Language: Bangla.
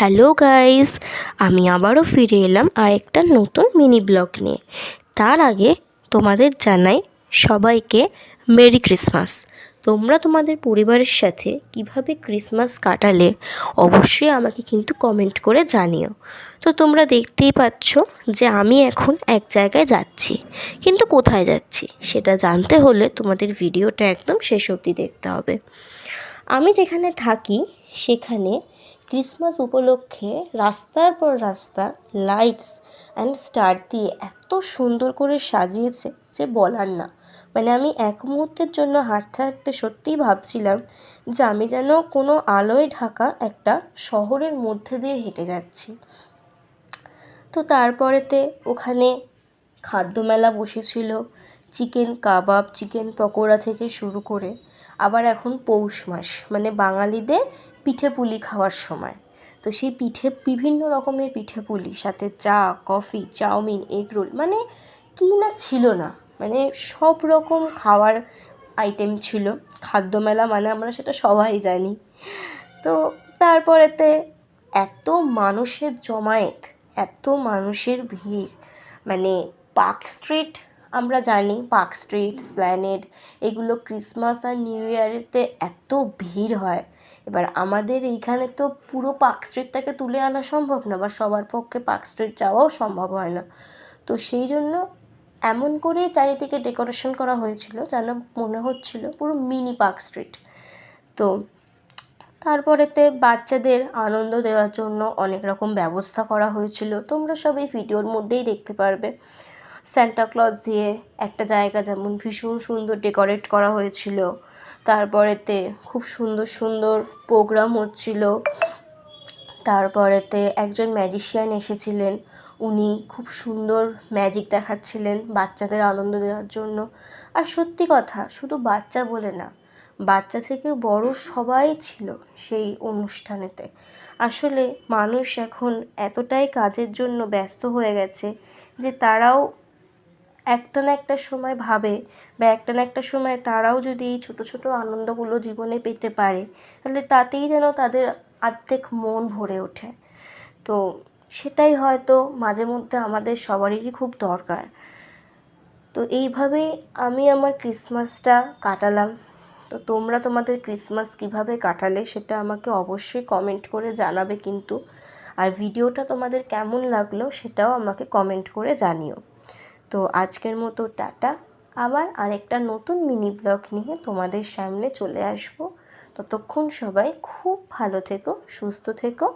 হ্যালো গাইস, আমি আবারও ফিরে এলাম আরেকটা নতুন মিনি ব্লগ নিয়ে। তার আগে তোমাদের জানাই সবাইকে মেরি ক্রিসমাস। তোমরা তোমাদের পরিবারের সাথে কিভাবে ক্রিসমাস কাটালে অবশ্যই আমাকে কিন্তু কমেন্ট করে জানিও। তো তোমরা দেখতেই পাচ্ছ যে আমি এখন এক জায়গায় যাচ্ছি, কিন্তু কোথায় যাচ্ছি সেটা জানতে হলে তোমাদের ভিডিওটা একদম শেষ অবধি দেখতে হবে। আমি যেখানে থাকি সেখানে ক্রিসমাস উপলক্ষে রাস্তার পর রাস্তা লাইটস অ্যান্ড স্টার দিয়ে এত সুন্দর করে সাজিয়েছে যে বলার না। মানে আমি এক মুহূর্তের জন্য হাঁটতে হাঁটতে সত্যিই ভাবছিলাম যে আমি যেন কোনো আলোয় ঢাকা একটা শহরের মধ্যে দিয়ে হেঁটে যাচ্ছি। তো তারপরেতে ওখানে খাদ্যমেলা বসেছিল, চিকেন কাবাব, চিকেন পকোড়া থেকে শুরু করে, আবার এখন পৌষ মাস মানে বাঙালিদের পিঠে পুলি খাওয়ার সময়। তো সেই বিভিন্ন রকমের পিঠে পুলি, সাথে চা, কফি, চাউমিন, এগরোল, মানে কী না ছিল না, মানে সব রকম খাওয়ার আইটেম ছিল। খাদ্যমেলা মানে আমরা সেটা সবাই জানি। তো তারপরেতে এত মানুষের জমায়েত, এত মানুষের ভিড়, মানে পার্ক স্ট্রিট, আমরা জানি পার্ক স্ট্রিট, এসপ্ল্যানেড, এগুলো ক্রিসমাস আর নিউ ইয়ারেতে এত ভিড় হয়। এবার আমাদের এইখানে তো পুরো পার্ক স্ট্রিটটাকে তুলে আনা সম্ভব না, বা সবার পক্ষে পার্ক স্ট্রিট যাওয়াও সম্ভব হয় না। তো সেই জন্য এমন করে চারিদিকে ডেকোরেশন করা হয়েছিল যেন মনে হচ্ছিল পুরো মিনি পার্ক স্ট্রিট। তো তারপরেতে বাচ্চাদের আনন্দ দেওয়ার জন্য অনেক রকম ব্যবস্থা করা হয়েছিল, তোমরা সব এই ভিডিওর মধ্যেই দেখতে পারবে। সান্টা ক্লজ দিয়ে একটা জায়গা যেমন ভীষণ সুন্দর ডেকোরেট করা হয়েছিল, তারপরেতে খুব সুন্দর সুন্দর প্রোগ্রাম হচ্ছিল, তারপরেতে একজন ম্যাজিশিয়ান এসেছিলেন, উনি খুব সুন্দর ম্যাজিক দেখাচ্ছিলেন বাচ্চাদের আনন্দ দেওয়ার জন্য। আর সত্যি কথা, শুধু বাচ্চা বলে না, বাচ্চা থেকে বড় সবাই ছিল সেই অনুষ্ঠানেতে। আসলে মানুষ এখন এতটাই কাজের জন্য ব্যস্ত হয়ে গেছে যে তারাও একটা না একটা সময় ভাবে, বা একটা না একটা সময় তারাও যদি এই ছোটো ছোটো আনন্দগুলো জীবনে পেতে পারে, তাহলে তাতেই যেন তাদের অর্ধেক মন ভরে ওঠে। তো সেটাই হয়তো মাঝে মধ্যে আমাদের সবারই খুব দরকার। তো এইভাবেই আমি আমার ক্রিসমাসটা কাটালাম। তো তোমরা তোমাদের ক্রিসমাস কিভাবে কাটালে সেটা আমাকে অবশ্যই কমেন্ট করে জানাবে কিন্তু। আর ভিডিওটা তোমাদের কেমন লাগলো সেটাও আমাকে কমেন্ট করে জানিও। তো আজকের মতো টাটা, আবার আরেকটা নতুন মিনি ব্লগ নিয়ে তোমাদের সামনে চলে আসবো। ততক্ষণ সবাই খুব ভালো থেকো, সুস্থ থেকো।